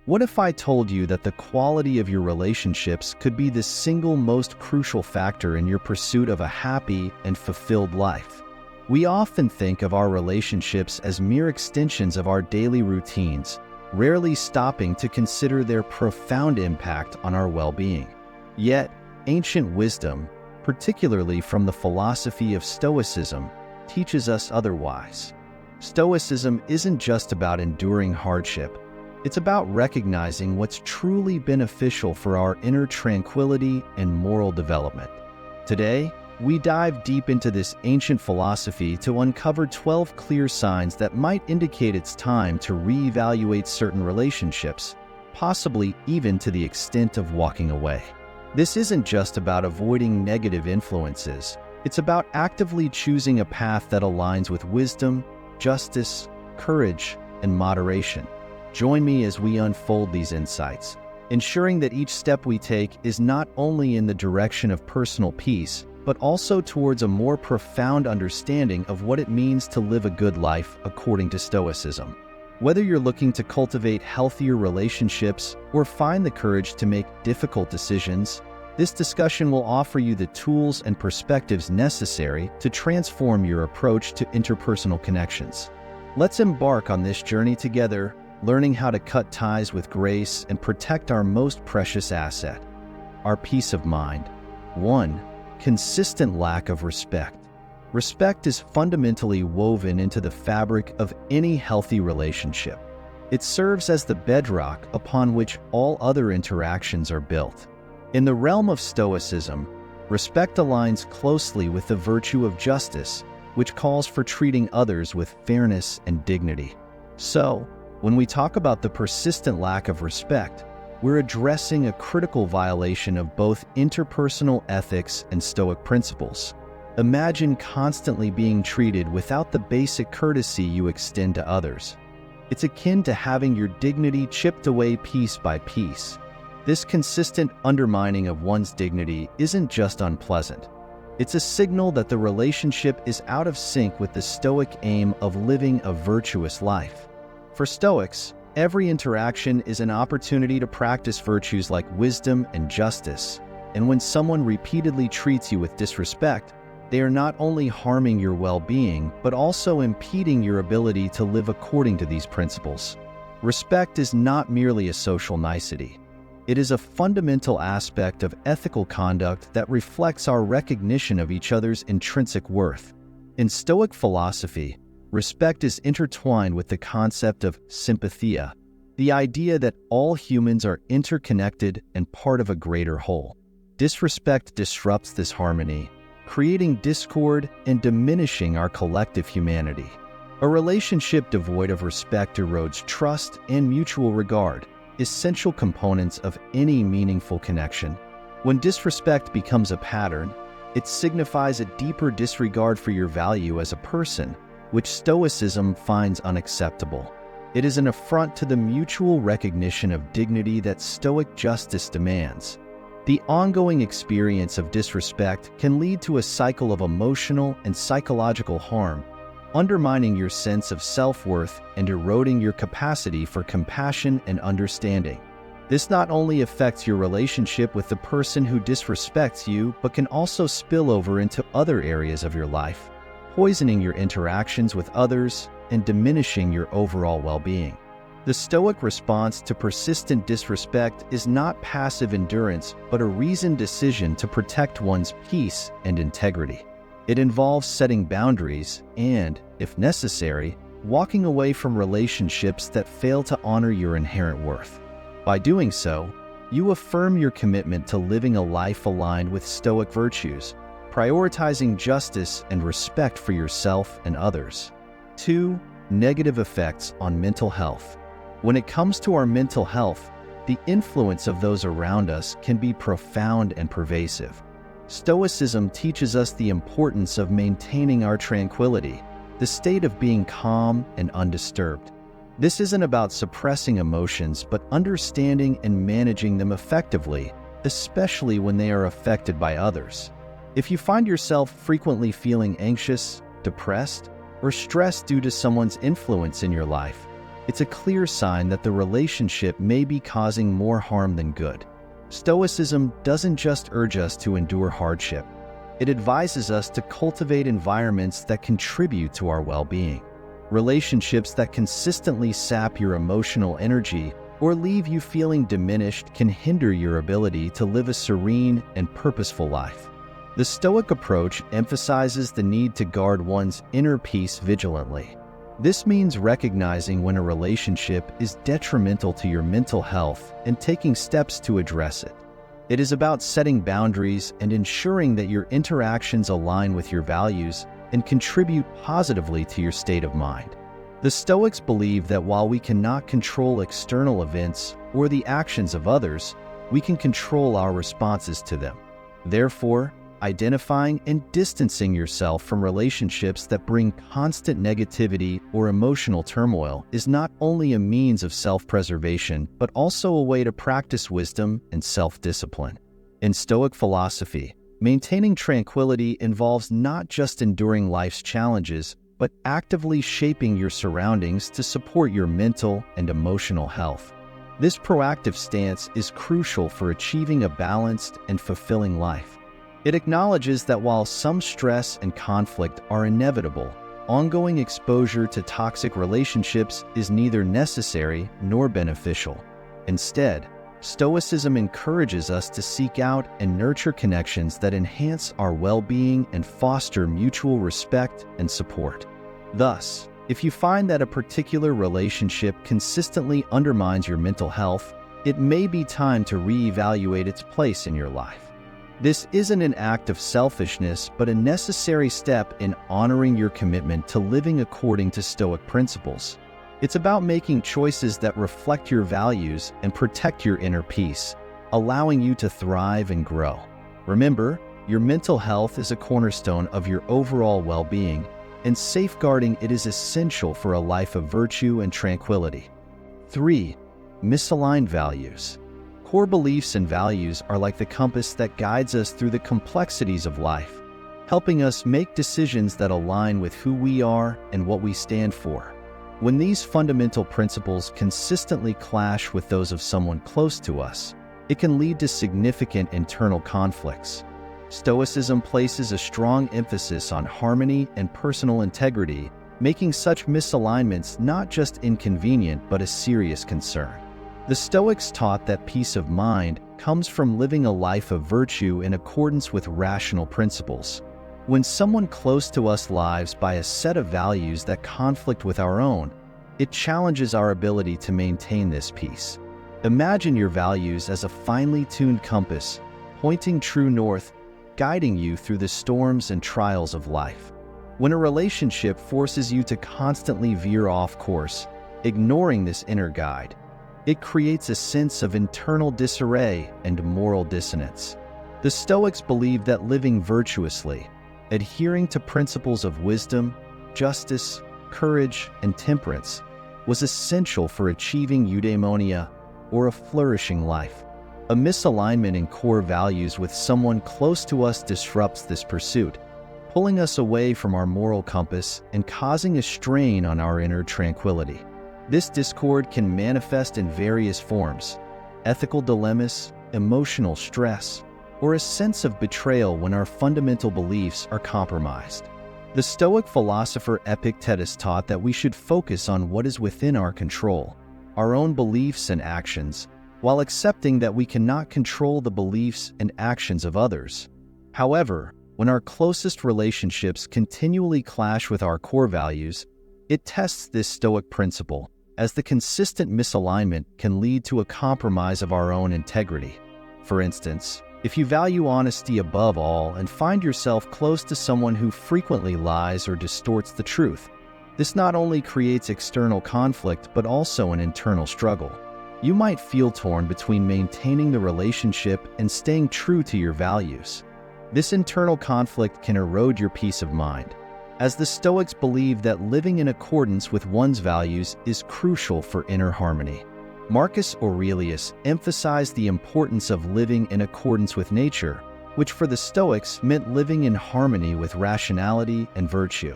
What if I told you that the quality of your relationships could be the single most crucial factor in your pursuit of a happy and fulfilled life? We often think of our relationships as mere extensions of our daily routines, rarely stopping to consider their profound impact on our well-being. Yet, ancient wisdom, particularly from the philosophy of Stoicism, teaches us otherwise. Stoicism isn't just about enduring hardship. It's about recognizing what's truly beneficial for our inner tranquility and moral development. Today, we dive deep into this ancient philosophy to uncover 12 clear signs that might indicate it's time to reevaluate certain relationships, possibly even to the extent of walking away. This isn't just about avoiding negative influences. It's about actively choosing a path that aligns with wisdom, justice, courage, and moderation. Join me as we unfold these insights, ensuring that each step we take is not only in the direction of personal peace, but also towards a more profound understanding of what it means to live a good life according to Stoicism. Whether you're looking to cultivate healthier relationships or find the courage to make difficult decisions, this discussion will offer you the tools and perspectives necessary to transform your approach to interpersonal connections. Let's embark on this journey together, learning how to cut ties with grace and protect our most precious asset, our peace of mind. 1. Consistent lack of respect. Respect is fundamentally woven into the fabric of any healthy relationship. It serves as the bedrock upon which all other interactions are built. In the realm of Stoicism, respect aligns closely with the virtue of justice, which calls for treating others with fairness and dignity. So, when we talk about the persistent lack of respect, we're addressing a critical violation of both interpersonal ethics and Stoic principles. Imagine constantly being treated without the basic courtesy you extend to others. It's akin to having your dignity chipped away piece by piece. This consistent undermining of one's dignity isn't just unpleasant. It's a signal that the relationship is out of sync with the Stoic aim of living a virtuous life. For Stoics, every interaction is an opportunity to practice virtues like wisdom and justice, and when someone repeatedly treats you with disrespect, they are not only harming your well-being, but also impeding your ability to live according to these principles. Respect is not merely a social nicety. It is a fundamental aspect of ethical conduct that reflects our recognition of each other's intrinsic worth. In Stoic philosophy, respect is intertwined with the concept of sympathia, the idea that all humans are interconnected and part of a greater whole. Disrespect disrupts this harmony, creating discord and diminishing our collective humanity. A relationship devoid of respect erodes trust and mutual regard, essential components of any meaningful connection. When disrespect becomes a pattern, it signifies a deeper disregard for your value as a person, which Stoicism finds unacceptable. It is an affront to the mutual recognition of dignity that Stoic justice demands. The ongoing experience of disrespect can lead to a cycle of emotional and psychological harm, undermining your sense of self-worth and eroding your capacity for compassion and understanding. This not only affects your relationship with the person who disrespects you, but can also spill over into other areas of your life, poisoning your interactions with others and diminishing your overall well-being. The Stoic response to persistent disrespect is not passive endurance, but a reasoned decision to protect one's peace and integrity. It involves setting boundaries and, if necessary, walking away from relationships that fail to honor your inherent worth. By doing so, you affirm your commitment to living a life aligned with Stoic virtues, prioritizing justice and respect for yourself and others. 2. Negative effects on mental health. When it comes to our mental health, the influence of those around us can be profound and pervasive. Stoicism teaches us the importance of maintaining our tranquility, the state of being calm and undisturbed. This isn't about suppressing emotions, but understanding and managing them effectively, especially when they are affected by others. If you find yourself frequently feeling anxious, depressed, or stressed due to someone's influence in your life, it's a clear sign that the relationship may be causing more harm than good. Stoicism doesn't just urge us to endure hardship. It advises us to cultivate environments that contribute to our well-being. Relationships that consistently sap your emotional energy or leave you feeling diminished can hinder your ability to live a serene and purposeful life. The Stoic approach emphasizes the need to guard one's inner peace vigilantly. This means recognizing when a relationship is detrimental to your mental health and taking steps to address it. It is about setting boundaries and ensuring that your interactions align with your values and contribute positively to your state of mind. The Stoics believe that while we cannot control external events or the actions of others, we can control our responses to them. Therefore, identifying and distancing yourself from relationships that bring constant negativity or emotional turmoil is not only a means of self-preservation, but also a way to practice wisdom and self-discipline. In Stoic philosophy, maintaining tranquility involves not just enduring life's challenges, but actively shaping your surroundings to support your mental and emotional health. This proactive stance is crucial for achieving a balanced and fulfilling life. It acknowledges that while some stress and conflict are inevitable, ongoing exposure to toxic relationships is neither necessary nor beneficial. Instead, Stoicism encourages us to seek out and nurture connections that enhance our well-being and foster mutual respect and support. Thus, if you find that a particular relationship consistently undermines your mental health, it may be time to reevaluate its place in your life. This isn't an act of selfishness, but a necessary step in honoring your commitment to living according to Stoic principles. It's about making choices that reflect your values and protect your inner peace, allowing you to thrive and grow. Remember, your mental health is a cornerstone of your overall well-being, and safeguarding it is essential for a life of virtue and tranquility. 3. Misaligned values. Core beliefs and values are like the compass that guides us through the complexities of life, helping us make decisions that align with who we are and what we stand for. When these fundamental principles consistently clash with those of someone close to us, it can lead to significant internal conflicts. Stoicism places a strong emphasis on harmony and personal integrity, making such misalignments not just inconvenient but a serious concern. The Stoics taught that peace of mind comes from living a life of virtue in accordance with rational principles. When someone close to us lives by a set of values that conflict with our own, it challenges our ability to maintain this peace. Imagine your values as a finely tuned compass, pointing true north, guiding you through the storms and trials of life. When a relationship forces you to constantly veer off course, ignoring this inner guide, it creates a sense of internal disarray and moral dissonance. The Stoics believed that living virtuously, adhering to principles of wisdom, justice, courage, and temperance, was essential for achieving eudaimonia, or a flourishing life. A misalignment in core values with someone close to us disrupts this pursuit, pulling us away from our moral compass and causing a strain on our inner tranquility. This discord can manifest in various forms: ethical dilemmas, emotional stress, or a sense of betrayal when our fundamental beliefs are compromised. The Stoic philosopher Epictetus taught that we should focus on what is within our control, our own beliefs and actions, while accepting that we cannot control the beliefs and actions of others. However, when our closest relationships continually clash with our core values, it tests this Stoic principle, as the consistent misalignment can lead to a compromise of our own integrity. For instance, if you value honesty above all and find yourself close to someone who frequently lies or distorts the truth, this not only creates external conflict but also an internal struggle. You might feel torn between maintaining the relationship and staying true to your values. This internal conflict can erode your peace of mind, as the Stoics believe that living in accordance with one's values is crucial for inner harmony. Marcus Aurelius emphasized the importance of living in accordance with nature, which for the Stoics meant living in harmony with rationality and virtue.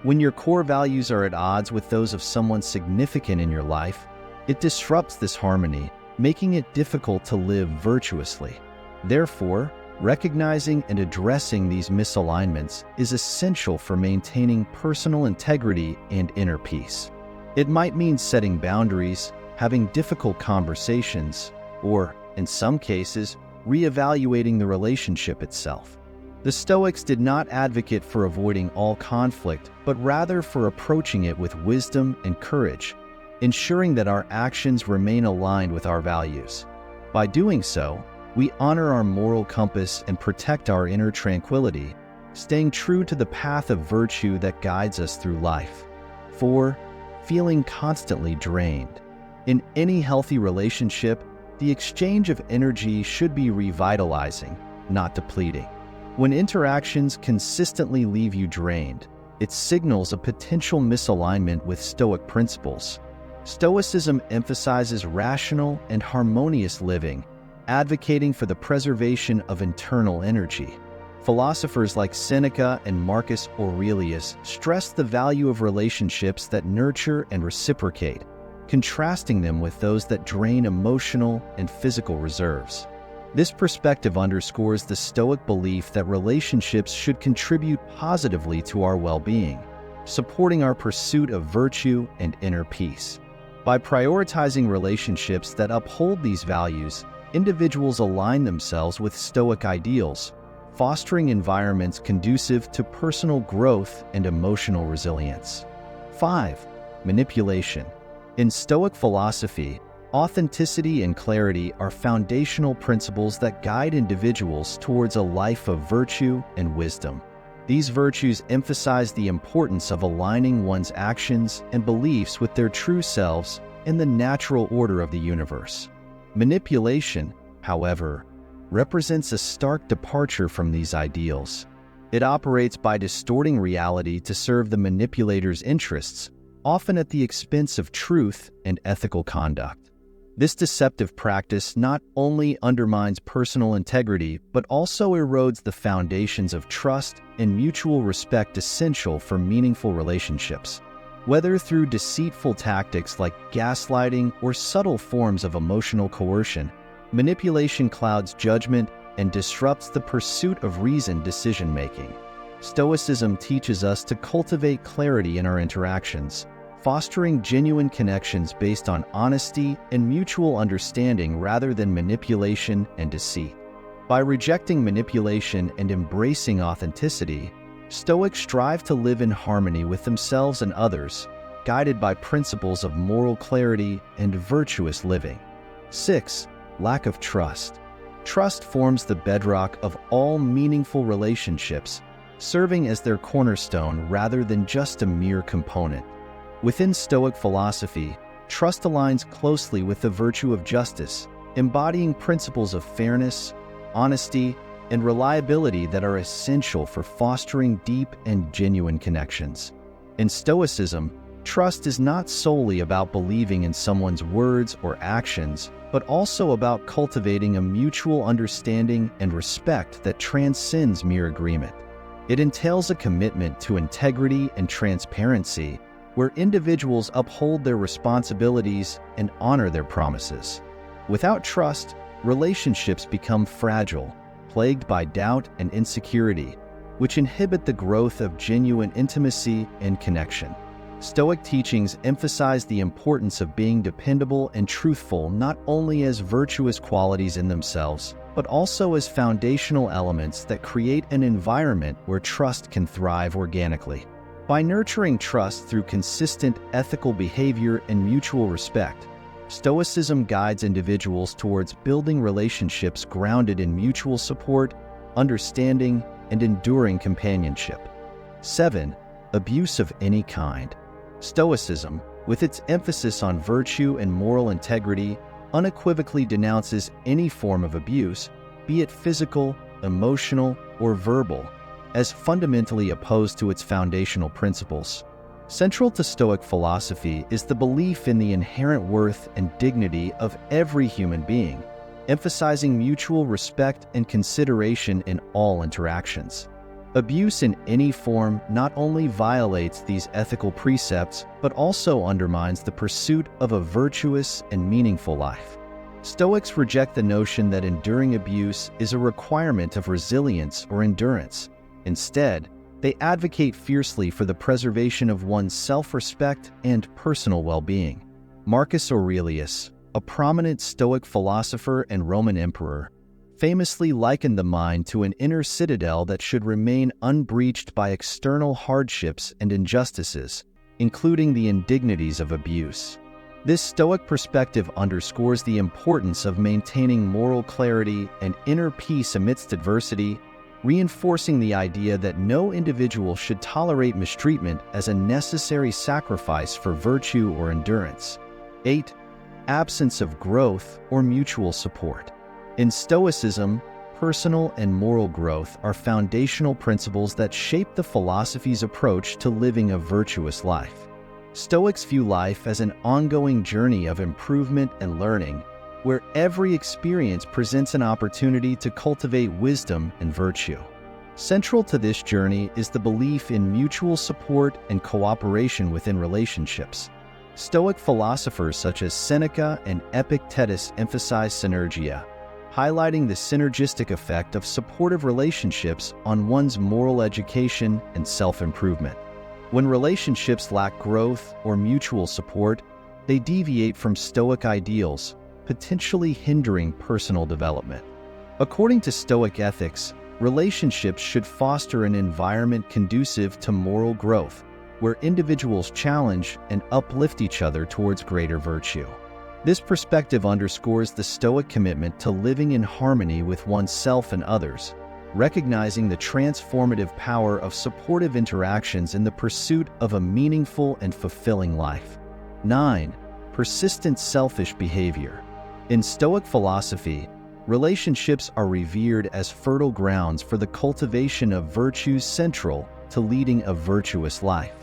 When your core values are at odds with those of someone significant in your life, it disrupts this harmony, making it difficult to live virtuously. Therefore, recognizing and addressing these misalignments is essential for maintaining personal integrity and inner peace. It might mean setting boundaries, having difficult conversations, or, in some cases, reevaluating the relationship itself. The Stoics did not advocate for avoiding all conflict, but rather for approaching it with wisdom and courage, ensuring that our actions remain aligned with our values. By doing so, we honor our moral compass and protect our inner tranquility, staying true to the path of virtue that guides us through life. 4. Feeling constantly drained. In any healthy relationship, the exchange of energy should be revitalizing, not depleting. When interactions consistently leave you drained, it signals a potential misalignment with Stoic principles. Stoicism emphasizes rational and harmonious living, advocating for the preservation of internal energy. Philosophers like Seneca and Marcus Aurelius stress the value of relationships that nurture and reciprocate, contrasting them with those that drain emotional and physical reserves. This perspective underscores the Stoic belief that relationships should contribute positively to our well-being, supporting our pursuit of virtue and inner peace. By prioritizing relationships that uphold these values, individuals align themselves with Stoic ideals, fostering environments conducive to personal growth and emotional resilience. 5. Manipulation. In Stoic philosophy, authenticity and clarity are foundational principles that guide individuals towards a life of virtue and wisdom. These virtues emphasize the importance of aligning one's actions and beliefs with their true selves and the natural order of the universe. Manipulation, however, represents a stark departure from these ideals. It operates by distorting reality to serve the manipulator's interests, often at the expense of truth and ethical conduct. This deceptive practice not only undermines personal integrity, but also erodes the foundations of trust and mutual respect essential for meaningful relationships. Whether through deceitful tactics like gaslighting or subtle forms of emotional coercion, manipulation clouds judgment and disrupts the pursuit of reasoned decision-making. Stoicism teaches us to cultivate clarity in our interactions, fostering genuine connections based on honesty and mutual understanding rather than manipulation and deceit. By rejecting manipulation and embracing authenticity, Stoics strive to live in harmony with themselves and others, guided by principles of moral clarity and virtuous living. 6. Lack of trust. Trust forms the bedrock of all meaningful relationships, serving as their cornerstone rather than just a mere component. Within Stoic philosophy, trust aligns closely with the virtue of justice, embodying principles of fairness, honesty, and reliability that are essential for fostering deep and genuine connections. In Stoicism, trust is not solely about believing in someone's words or actions, but also about cultivating a mutual understanding and respect that transcends mere agreement. It entails a commitment to integrity and transparency, where individuals uphold their responsibilities and honor their promises. Without trust, relationships become fragile, plagued by doubt and insecurity, which inhibit the growth of genuine intimacy and connection. Stoic teachings emphasize the importance of being dependable and truthful not only as virtuous qualities in themselves, but also as foundational elements that create an environment where trust can thrive organically. By nurturing trust through consistent ethical behavior and mutual respect, Stoicism guides individuals towards building relationships grounded in mutual support, understanding, and enduring companionship. 7. Abuse of any kind. Stoicism, with its emphasis on virtue and moral integrity, unequivocally denounces any form of abuse, be it physical, emotional, or verbal, as fundamentally opposed to its foundational principles. Central to Stoic philosophy is the belief in the inherent worth and dignity of every human being, emphasizing mutual respect and consideration in all interactions. Abuse in any form not only violates these ethical precepts, but also undermines the pursuit of a virtuous and meaningful life. Stoics reject the notion that enduring abuse is a requirement of resilience or endurance. Instead, they advocate fiercely for the preservation of one's self-respect and personal well-being. Marcus Aurelius, a prominent Stoic philosopher and Roman emperor, famously likened the mind to an inner citadel that should remain unbreached by external hardships and injustices, including the indignities of abuse. This Stoic perspective underscores the importance of maintaining moral clarity and inner peace amidst adversity, reinforcing the idea that no individual should tolerate mistreatment as a necessary sacrifice for virtue or endurance. 8. Absence of growth or mutual support. In Stoicism, personal and moral growth are foundational principles that shape the philosophy's approach to living a virtuous life. Stoics view life as an ongoing journey of improvement and learning, where every experience presents an opportunity to cultivate wisdom and virtue. Central to this journey is the belief in mutual support and cooperation within relationships. Stoic philosophers such as Seneca and Epictetus emphasize synergia, highlighting the synergistic effect of supportive relationships on one's moral education and self-improvement. When relationships lack growth or mutual support, they deviate from Stoic ideals, potentially hindering personal development. According to Stoic ethics, relationships should foster an environment conducive to moral growth, where individuals challenge and uplift each other towards greater virtue. This perspective underscores the Stoic commitment to living in harmony with oneself and others, recognizing the transformative power of supportive interactions in the pursuit of a meaningful and fulfilling life. 9. Persistent selfish behavior. In Stoic philosophy, relationships are revered as fertile grounds for the cultivation of virtues central to leading a virtuous life.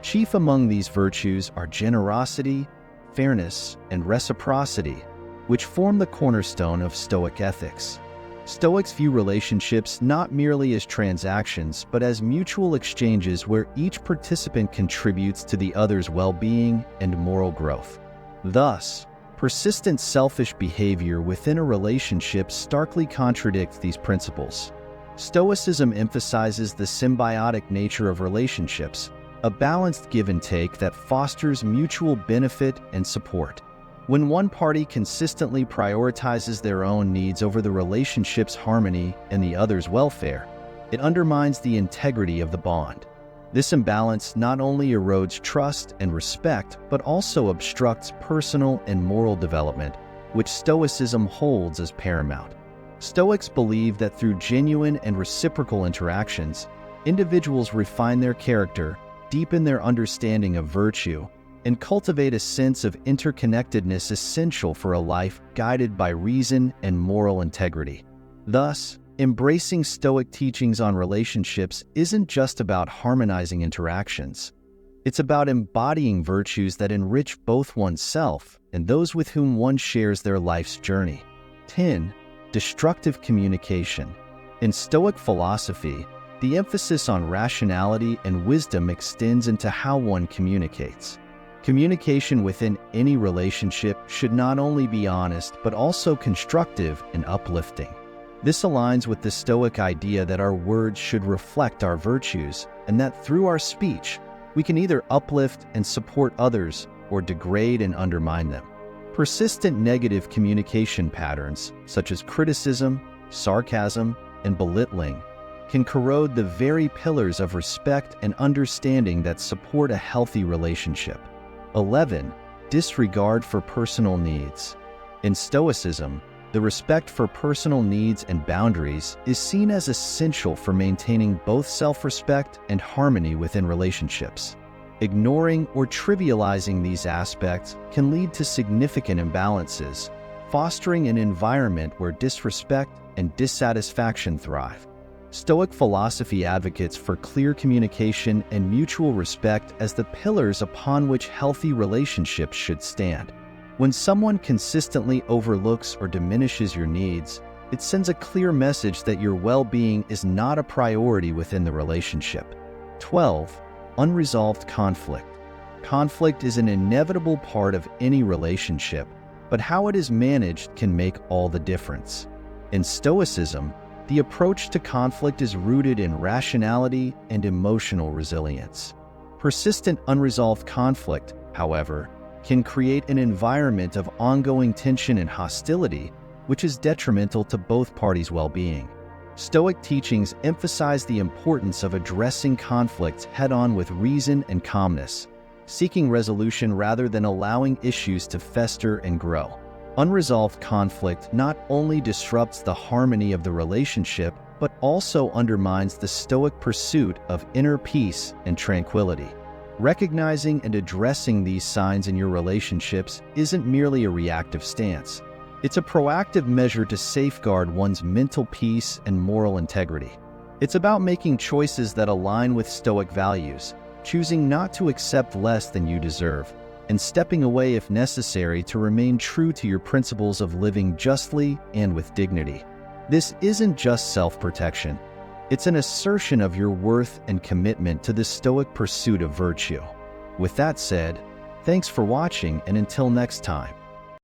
Chief among these virtues are generosity, fairness, and reciprocity, which form the cornerstone of Stoic ethics. Stoics view relationships not merely as transactions, but as mutual exchanges where each participant contributes to the other's well-being and moral growth. Thus, persistent selfish behavior within a relationship starkly contradicts these principles. Stoicism emphasizes the symbiotic nature of relationships, a balanced give and take that fosters mutual benefit and support. When one party consistently prioritizes their own needs over the relationship's harmony and the other's welfare, it undermines the integrity of the bond. This imbalance not only erodes trust and respect, but also obstructs personal and moral development, which Stoicism holds as paramount. Stoics believe that through genuine and reciprocal interactions, individuals refine their character, deepen their understanding of virtue, and cultivate a sense of interconnectedness essential for a life guided by reason and moral integrity. Thus, embracing Stoic teachings on relationships isn't just about harmonizing interactions. It's about embodying virtues that enrich both oneself and those with whom one shares their life's journey. 10. Destructive communication. In Stoic philosophy, the emphasis on rationality and wisdom extends into how one communicates. Communication within any relationship should not only be honest, but also constructive and uplifting. This aligns with the Stoic idea that our words should reflect our virtues, and that through our speech, we can either uplift and support others or degrade and undermine them. Persistent negative communication patterns, such as criticism, sarcasm, and belittling, can corrode the very pillars of respect and understanding that support a healthy relationship. 11. Disregard for personal needs. In Stoicism, the respect for personal needs and boundaries is seen as essential for maintaining both self-respect and harmony within relationships. Ignoring or trivializing these aspects can lead to significant imbalances, fostering an environment where disrespect and dissatisfaction thrive. Stoic philosophy advocates for clear communication and mutual respect as the pillars upon which healthy relationships should stand. When someone consistently overlooks or diminishes your needs, It sends a clear message that your well-being is not a priority within the relationship. 12. Unresolved conflict. Conflict is an inevitable part of any relationship, but how it is managed can make all the difference. In Stoicism, the approach to conflict is rooted in rationality and emotional resilience. Persistent unresolved conflict, however, can create an environment of ongoing tension and hostility, which is detrimental to both parties' well-being. Stoic teachings emphasize the importance of addressing conflicts head-on with reason and calmness, seeking resolution rather than allowing issues to fester and grow. Unresolved conflict not only disrupts the harmony of the relationship, but also undermines the Stoic pursuit of inner peace and tranquility. Recognizing and addressing these signs in your relationships isn't merely a reactive stance. It's a proactive measure to safeguard one's mental peace and moral integrity. It's about making choices that align with Stoic values, choosing not to accept less than you deserve, and stepping away if necessary to remain true to your principles of living justly and with dignity. This isn't just self-protection. It's an assertion of your worth and commitment to the Stoic pursuit of virtue. With that said, thanks for watching, and until next time.